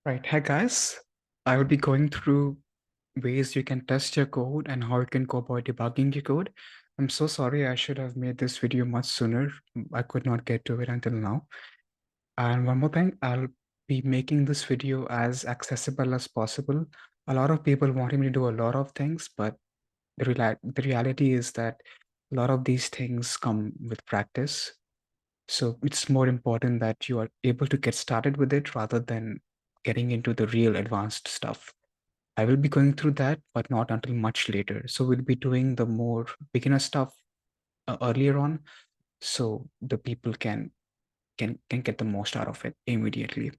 Right. Hi, guys. I will be going through ways you can test your code and how you can go about debugging your code. I'm so sorry. I should have made this video much sooner. I could not get to it until now. And one more thing, I'll be making this video as accessible as possible. A lot of people wanting me to do a lot of things, but the reality is that a lot of these things come with practice. So it's more important that you are able to get started with it rather than getting into the real advanced stuff. I will be going through that, but not until much later. So we'll be doing the more beginner stuff earlier on, so the people can get the most out of it immediately.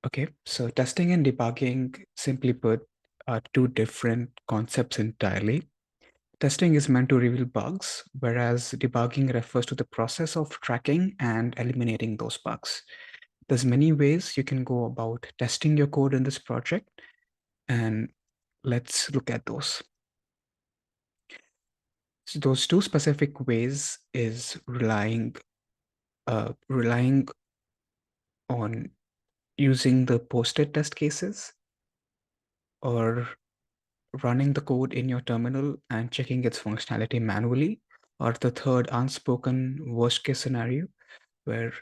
Okay, so testing and debugging, simply put, are two different concepts entirely. Testing is meant to reveal bugs, whereas debugging refers to the process of tracking and eliminating those bugs. There's many ways you can go about testing your code in this project, and let's look at those. So those two specific ways is relying on using the posted test cases or running the code in your terminal and checking its functionality manually, or the third unspoken worst case scenario where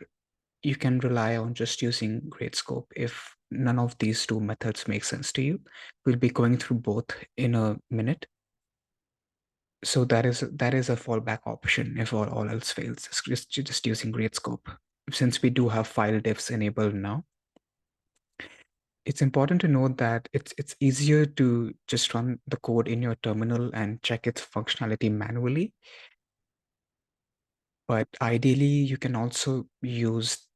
you can rely on just using Gradescope if none of these two methods make sense to you. We'll be going through both in a minute. So that is a fallback option if all else fails, just using Gradescope. Since we do have file diffs enabled now, it's important to note that it's easier to just run the code in your terminal and check its functionality manually. But ideally, you can also use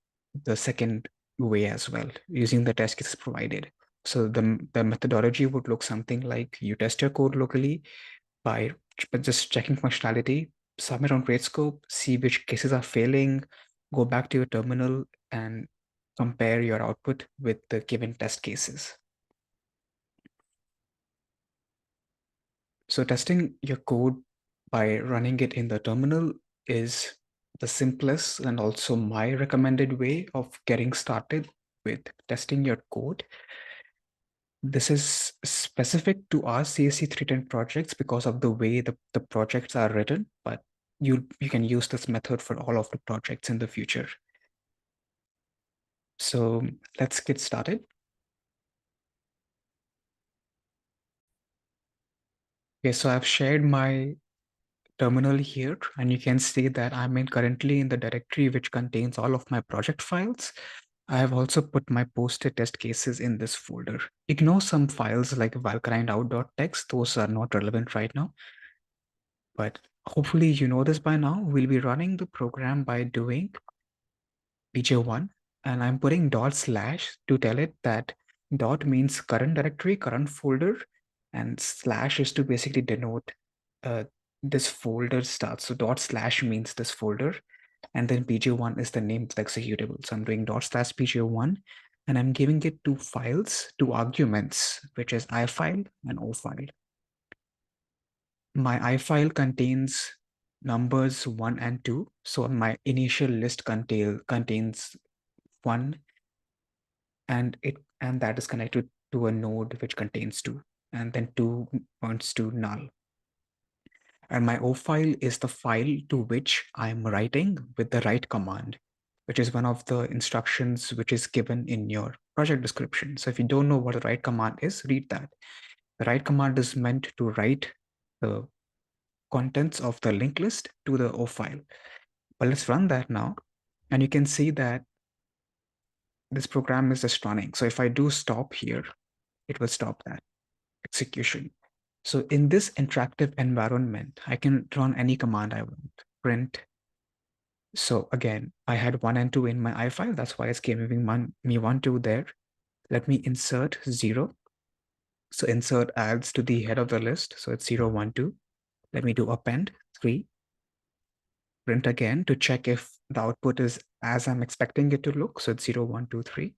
the second way as well, using the test cases provided. So the methodology would look something like you test your code locally by just checking functionality, submit on Gradescope, see which cases are failing, go back to your terminal and compare your output with the given test cases. So testing your code by running it in the terminal is the simplest and also my recommended way of getting started with testing your code. This is specific to our CSE 310 projects because of the way the projects are written, but you can use this method for all of the projects in the future. So let's get started. Okay, so I've shared my terminal here, and you can see that I'm currently in the directory which contains all of my project files. I have also put my posted test cases in this folder. Ignore some files like valgrindout.txt. Those are not relevant right now. But hopefully you know this by now. We'll be running the program by doing pj1, and I'm putting // to tell it that dot means current directory, current folder, and slash is to basically denote uh, this folder starts. So // means this folder, and then pj1 is the name of the executable. So I'm doing / pj1, and I'm giving it two files, two arguments, which is I file and O file. My I file contains numbers 1 and 2. So my initial list contains 1, and that is connected to a node which contains 2, and then 2 points to null. And my O file is the file to which I'm writing with the write command, which is one of the instructions which is given in your project description. So if you don't know what the write command is, read that. The write command is meant to write the contents of the linked list to the O file. But let's run that now. And you can see that this program is just running. So if I do stop here, it will stop that execution. So in this interactive environment, I can run any command I want. Print. So again, I had 1 and 2 in my I file. That's why it's giving me 1, 2 there. Let me insert 0. So insert adds to the head of the list. So it's 0, 1, 2. Let me do append 3. Print again to check if the output is as I'm expecting it to look. So it's 0, 1, 2, 3.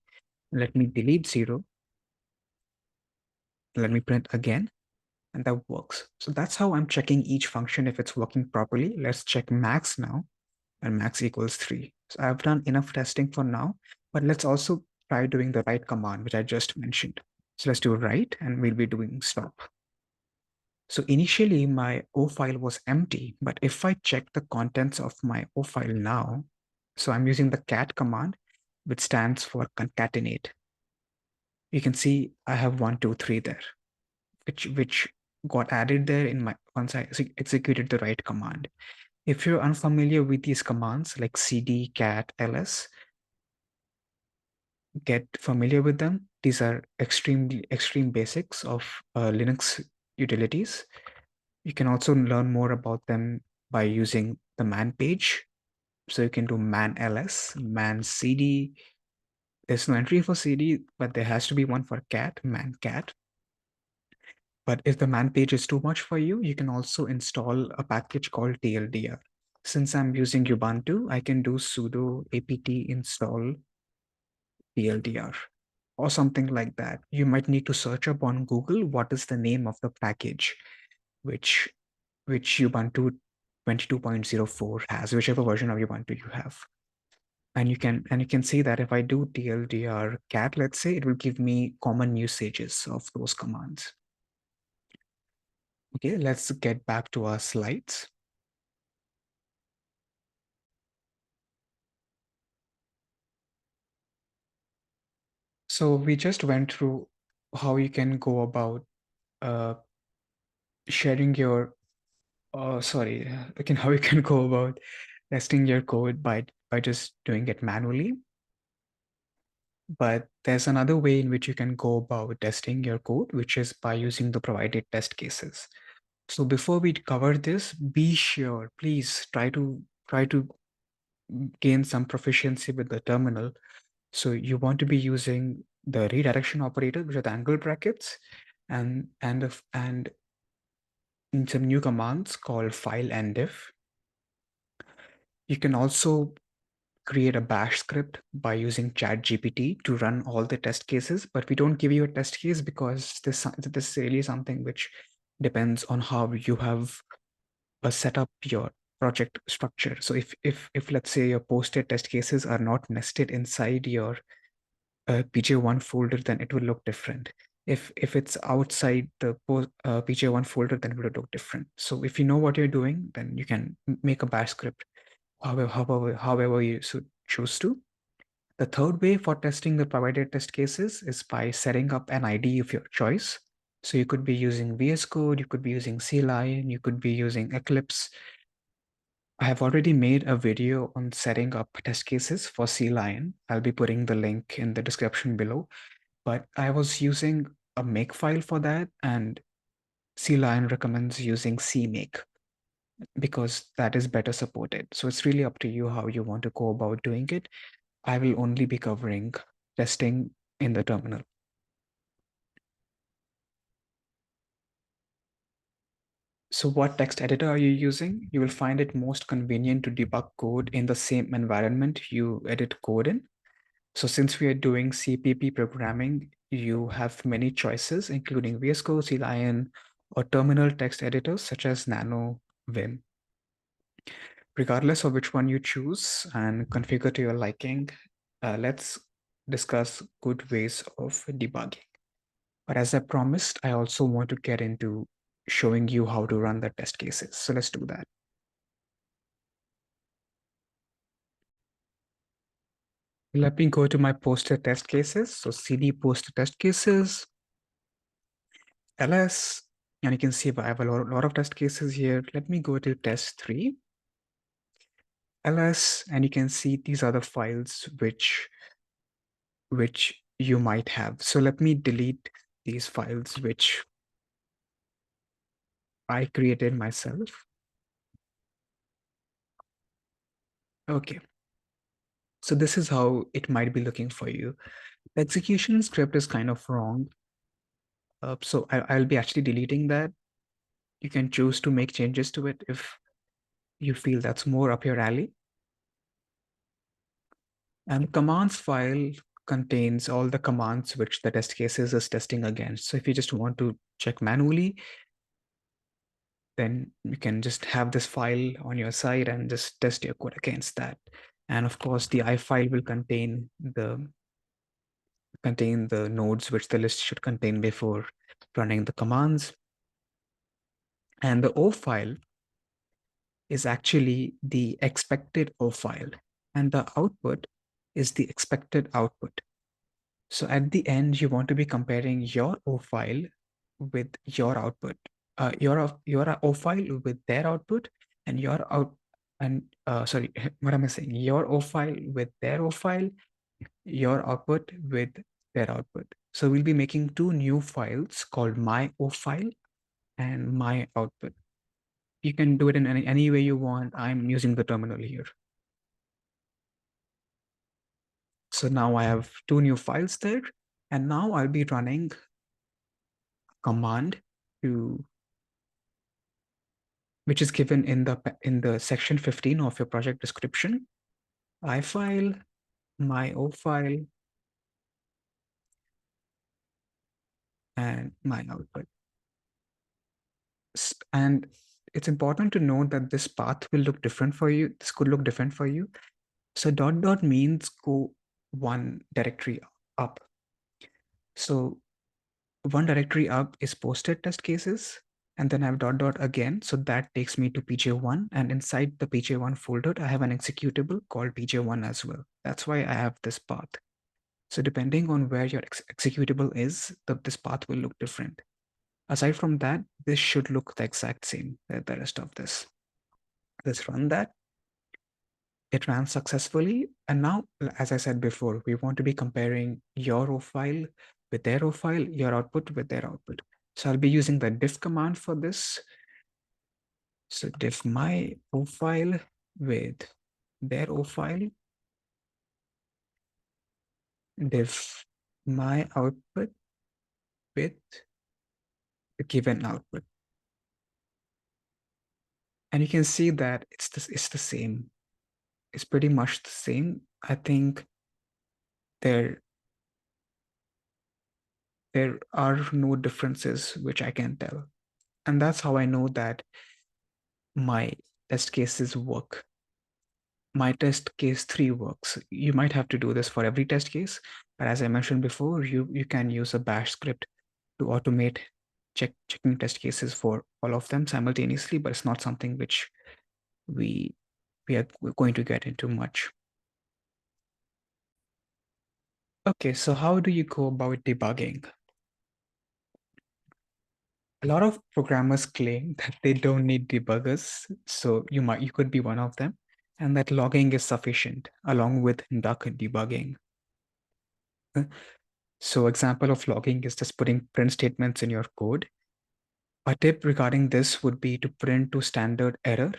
Let me delete 0. Let me print again, and that works. So that's how I'm checking each function if it's working properly. Let's check max now. and max equals 3. So I've done enough testing for now, but let's also try doing the write command, which I just mentioned. So let's do write, and we'll be doing stop. So initially my O file was empty, but if I check the contents of my O file now, so I'm using the cat command, which stands for concatenate. You can see I have 1, 2, 3 there, which got added there in my once I executed the write command. If you're unfamiliar with these commands like cd, cat, ls, get familiar with them. These are extreme basics of Linux utilities. You can also learn more about them by using the man page. So you can do man ls, man cd. There's no entry for cd, but there has to be one for cat, man cat. But if the man page is too much for you, you can also install a package called tldr. Since I'm using Ubuntu, I can do sudo apt install tldr or something like that. You might need to search up on Google what is the name of the package which Ubuntu 22.04 has, whichever version of Ubuntu you have. And you can see that if I do tldr cat, let's say, it will give me common usages of those commands. Okay, let's get back to our slides. So we just went through how you can go about uh, sharing your, sorry, again, how you can go about testing your code by just doing it manually. But there's another way in which you can go about testing your code, which is by using the provided test cases. So before we cover this, be sure, please try to gain some proficiency with the terminal. So you want to be using the redirection operator, which are the angle brackets, and some new commands called file and diff. You can also create a bash script by using ChatGPT to run all the test cases, but we don't give you a test case because this is really something which depends on how you have set up your project structure. So if let's say your posted test cases are not nested inside your PJ1 folder, then it will look different. If it's outside the PJ1 folder, then it will look different. So if you know what you're doing, then you can make a bash script however you should choose to. The third way for testing the provided test cases is by setting up an ID of your choice. So you could be using VS Code, you could be using CLion, you could be using Eclipse. I have already made a video on setting up test cases for CLion. I'll be putting the link in the description below. But I was using a makefile for that, and CLion recommends using CMake because that is better supported. So it's really up to you how you want to go about doing it. I will only be covering testing in the terminal. So what text editor are you using? You will find it most convenient to debug code in the same environment you edit code in. So since we are doing CPP programming, you have many choices, including VS Code, CLion, or terminal text editors such as Nano, Vim. Regardless of which one you choose and configure to your liking, let's discuss good ways of debugging. But as I promised, I also want to get into showing you how to run the test cases. So let's do that. Let me go to my poster test cases. So cd poster test cases, ls, and you can see I have a lot of test cases here. Let me go to test3, ls, and you can see these are the files which you might have. So let me delete these files which I created myself. Okay. So this is how it might be looking for you. The execution script is kind of wrong. So I'll be actually deleting that. You can choose to make changes to it if you feel that's more up your alley. And the commands file contains all the commands which the test cases is testing against. So if you just want to check manually, then you can just have this file on your side and just test your code against that. And of course, the I file will contain the nodes which the list should contain before running the commands. And the O file is actually the expected O file, and the output is the expected output. So at the end, you want to be comparing your O file with your output, your O file with their output, and your out and sorry, what am I saying? Your O file with their O file, your output with their output. So we'll be making two new files called my O file and my output. You can do it in any way you want. I'm using the terminal here. So now I have two new files there, and now I'll be running a command to which is given in the section 15 of your project description. I file, my O file, and my output. And it's important to note that this path will look different for you. This could look different for you. So dot dot means go one directory up. So one directory up is posted test cases, and then I have dot dot again. So that takes me to PJ1, and inside the PJ1 folder, I have an executable called PJ1 as well. That's why I have this path. So depending on where your executable is, this path will look different. Aside from that, this should look the exact same, the rest of this. Let's run that. It ran successfully. And now, as I said before, we want to be comparing your O file with their O file, your output with their output. So I'll be using the diff command for this. So diff my O file with their O file, diff my output with the given output. And you can see that it's the same. It's pretty much the same. I think there are no differences which I can tell. And that's how I know that my test cases work. My test case 3 works. You might have to do this for every test case, but as I mentioned before, you can use a bash script to automate checking test cases for all of them simultaneously, but it's not something which we are going to get into much. Okay, so how do you go about debugging? A lot of programmers claim that they don't need debuggers, so you could be one of them, and that logging is sufficient along with duck debugging. So example of logging is just putting print statements in your code. A tip regarding this would be to print to standard error,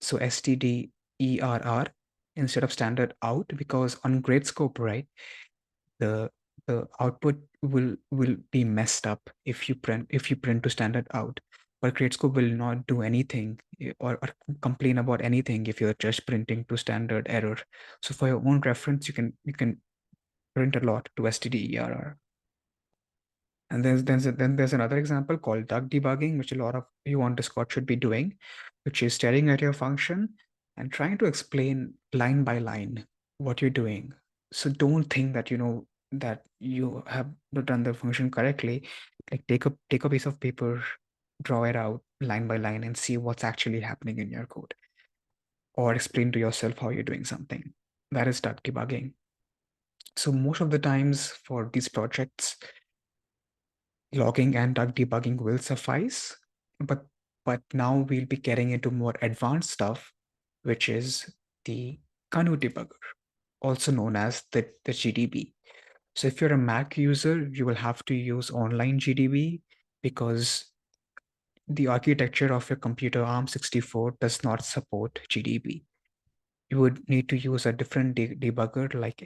so stderr instead of standard out, because on grade scope, right, the output will be messed up if you print to standard out. But grade scope will not do anything or complain about anything if you're just printing to standard error. So for your own reference, you can print a lot to stderr. And then there's another example called duck debugging, which a lot of you on Discord should be doing, which is staring at your function and trying to explain line by line what you're doing. So don't think that you know that you have done the function correctly. Like take a piece of paper, draw it out line by line, and see what's actually happening in your code, or explain to yourself how you're doing something. That is duck debugging. So most of the times for these projects, logging and duck debugging will suffice, but now we'll be getting into more advanced stuff, which is the Kanu debugger, also known as the GDB. So if you're a Mac user, you will have to use online GDB because the architecture of your computer ARM64 does not support GDB. You would need to use a different debugger like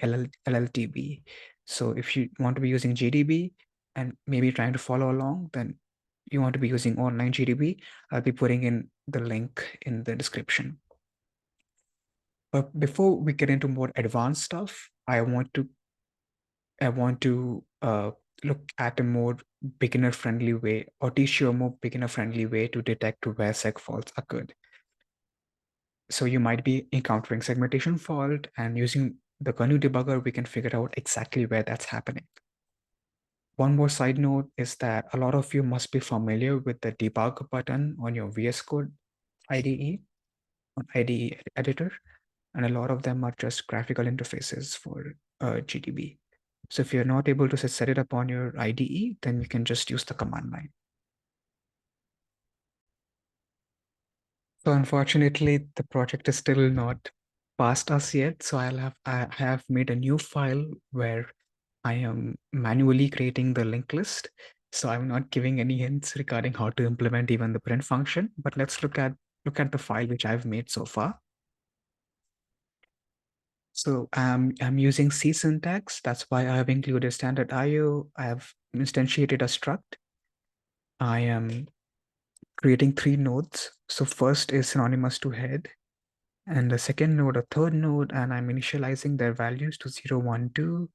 LLDB. So if you want to be using GDB and maybe trying to follow along, then you want to be using online GDB. I'll be putting in the link in the description. But before we get into more advanced stuff, I want to look at a more beginner-friendly way or teach you a more beginner-friendly way to detect where seg faults occurred. So you might be encountering segmentation fault, and using the kernel debugger, we can figure out exactly where that's happening. One more side note is that a lot of you must be familiar with the debug button on your VS Code IDE, on IDE editor, and a lot of them are just graphical interfaces for GDB. So if you're not able to set it up on your IDE, then you can just use the command line. So unfortunately, the project is still not past us yet. So I have made a new file where I am manually creating the linked list. So I'm not giving any hints regarding how to implement even the print function. But let's look at the file which I've made so far. So I'm using C syntax. That's why I have included standard IO. I have instantiated a struct. I am creating 3 nodes. So first is synonymous to head, and the second node, a third node, and I'm initializing their values to 0, 1, 2,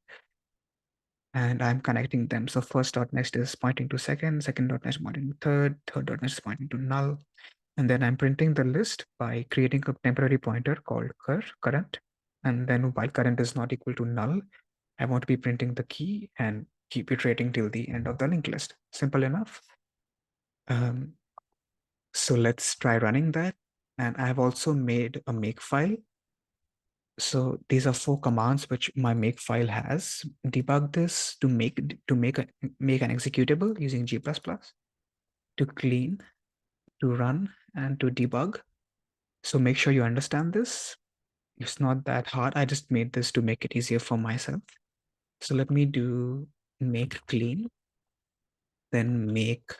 and I'm connecting them. So first dot next is pointing to second, second dot next pointing to third, third dot next pointing to null. And then I'm printing the list by creating a temporary pointer called current. And then while current is not equal to null, I want to be printing the key and keep iterating till the end of the linked list. Simple enough. Um, so let's try running that. And I've also made a make file. So these are 4 commands which my make file has. Debug this to make an executable using G++, to clean, to run, and to debug. So make sure you understand this. It's not that hard. I just made this to make it easier for myself. So let me do make clean, then make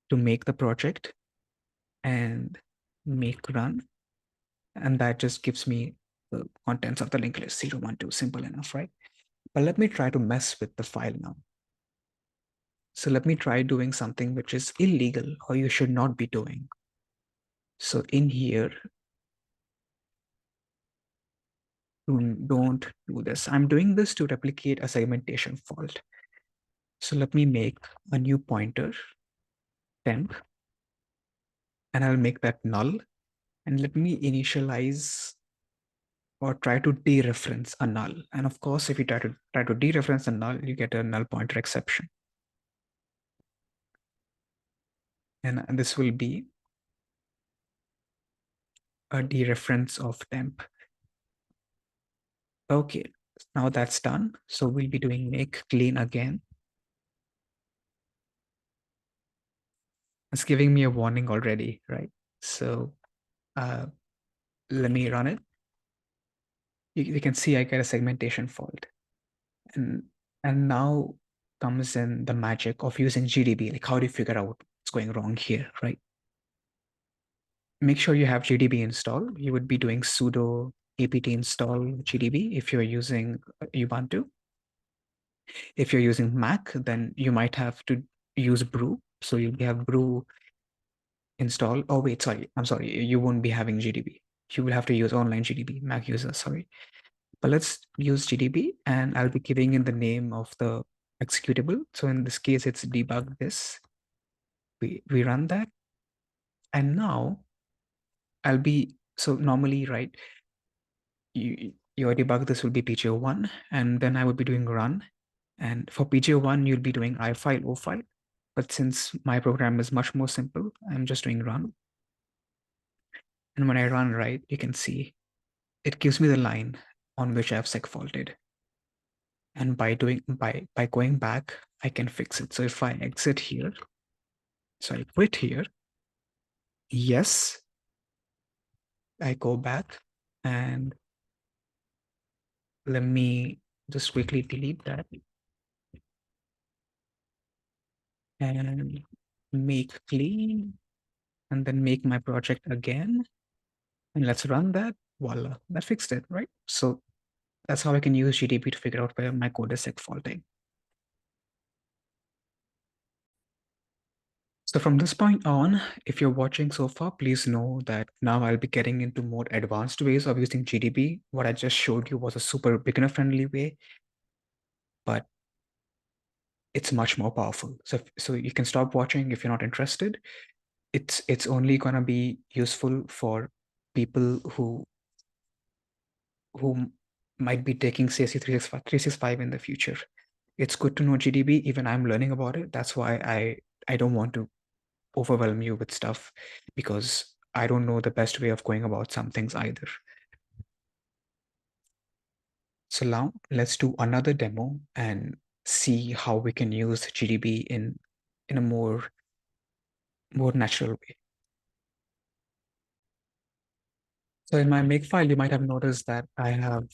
the project, and make run. And that just gives me the contents of the linked list 0, 1, 2. Simple enough, right? But let me try to mess with the file now. So let me try doing something which is illegal or you should not be doing. So in here, don't do this. I'm doing this to replicate a segmentation fault. So let me make a new pointer, temp, and I'll make that null. And let me initialize or try to dereference a null. And of course, if you try to dereference a null, you get a null pointer exception. And this will be a dereference of temp. Okay, now that's done. So we'll be doing make clean again. It's giving me a warning already, right? So uh, let me run it. You can see I get a segmentation fault. And now comes in the magic of using GDB. Like, how do you figure out what's going wrong here, right? Make sure you have GDB installed. You would be doing sudo apt install GDB if you're using Ubuntu. If you're using Mac, then you might have to use brew. So you'll have brew install. Oh, wait, sorry. I'm sorry. You won't be having GDB. You will have to use online GDB, Mac user, sorry. But let's use GDB, and I'll be giving in the name of the executable. So in this case, it's debug this. We run that. And now I'll be, so normally, right, your debug this will be PGO1, and then I would be doing run. And for PGO1, you'll be doing I file, O file. But since my program is much more simple, I'm just doing run. And when I run, right, you can see it gives me the line on which I've segfaulted. And by going back, I can fix it. So if I exit here, so I quit here, yes, I go back, and let me just quickly delete that and make clean, and then make my project again. And let's run that. Voila, that fixed it, right? So that's how I can use GDB to figure out where my code is segfaulting. So from this point on, if you're watching so far, please know that now I'll be getting into more advanced ways of using GDB. What I just showed you was a super beginner friendly way, but it's much more powerful. So you can stop watching if you're not interested. It's only gonna be useful for people who might be taking CSE 365 in the future. It's good to know GDB. Even I'm learning about it. That's why I don't want to overwhelm you with stuff because I don't know the best way of going about some things either. So now let's do another demo and see how we can use GDB in a more natural way. So in my makefile, you might have noticed that I have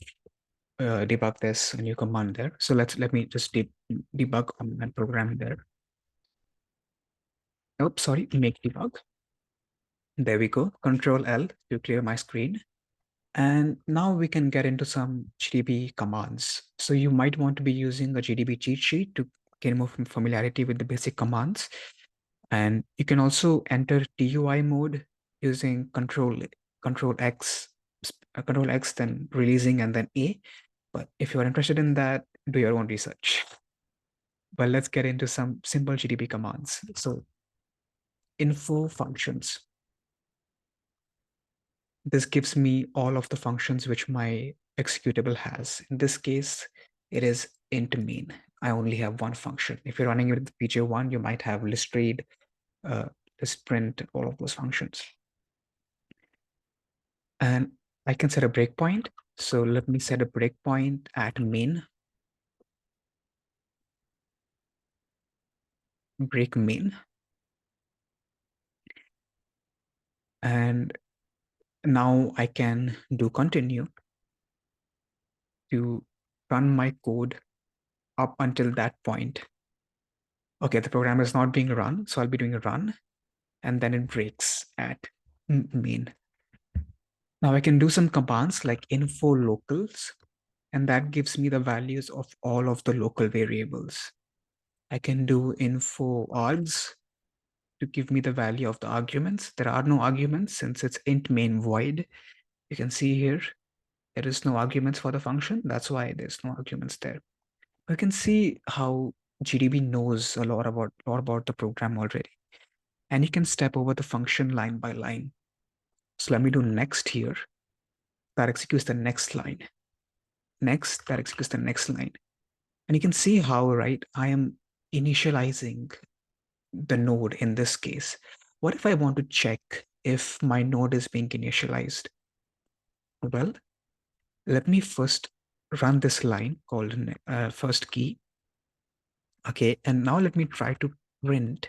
debug this new command there. So let me just debug on that program there. Oh, sorry, make debug. There we go. Control L to clear my screen. And now we can get into some GDB commands. So you might want to be using a GDB cheat sheet to gain more familiarity with the basic commands. And you can also enter TUI mode using Control X, Control X, then releasing and then A. But if you're interested in that, do your own research. But let's get into some simple GDB commands. So info functions. This gives me all of the functions which my executable has. In this case, it is int main. I only have one function. If you're running it with PJ1, you might have list read, list print, all of those functions. And I can set a breakpoint. So let me set a breakpoint at main, break main. And now I can do continue to run my code up until that point. Okay, the program is not being run, so I'll be doing a run, and then it breaks at main. Now I can do some commands like info locals, and that gives me the values of all of the local variables. I can do info args to give me the value of the arguments. There are no arguments since it's int main void. You can see here, there is no arguments for the function. That's why there's no arguments there. You can see how GDB knows a lot about the program already. And you can step over the function line by line. So let me do next here. That executes the next line. Next, that executes the next line. And you can see how, right, I am initializing the node in this case. What if I want to check if my node is being initialized? Well, let me first run this line called first key. Okay, and now let me try to print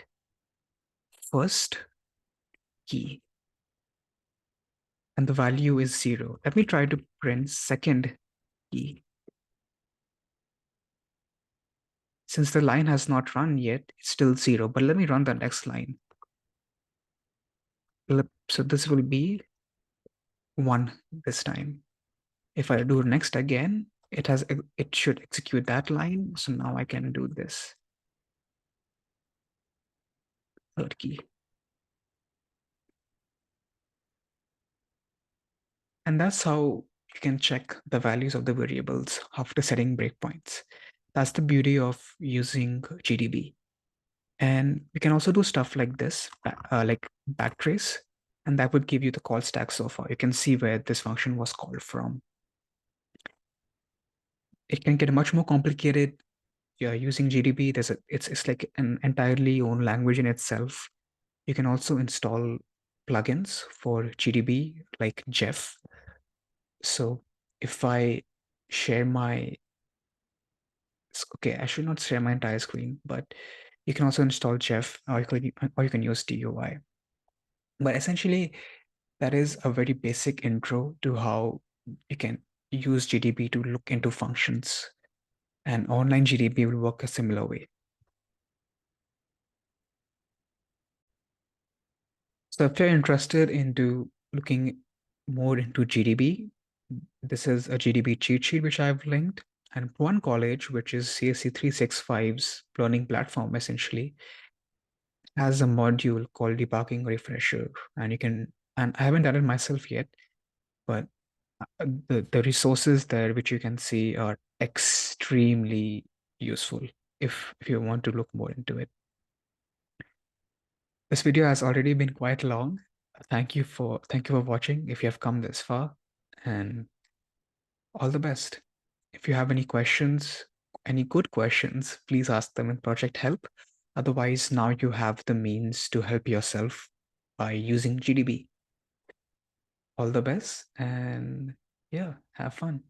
first key. And the value is 0. Let me try to print second key. Since the line has not run yet, it's still 0. But let me run the next line. So this will be 1 this time. If I do next again, it should execute that line. So now I can do this. Third key. And that's how you can check the values of the variables after setting breakpoints. That's the beauty of using GDB. And we can also do stuff like this, like backtrace, and that would give you the call stack so far. You can see where this function was called from. It can get much more complicated. Yeah, using GDB, it's like an entirely own language in itself. You can also install plugins for GDB like Jeff. So if I share my, okay, I should not share my entire screen, but you can also install Jeff, or you can use TUI. But essentially, that is a very basic intro to how you can use GDB to look into functions. And online GDB will work a similar way. So if you're interested into looking more into GDB, this is a GDB cheat sheet which I've linked. And one college, which is CSE 365's learning platform, essentially, has a module called Debugging Refresher. And I haven't done it myself yet, but the resources there, which you can see, are extremely useful. if you want to look more into it. This video has already been quite long. Thank you for watching if you have come this far, and all the best. If you have any questions, any good questions, please ask them in project help. Otherwise, now you have the means to help yourself by using GDB. All the best, and yeah, have fun.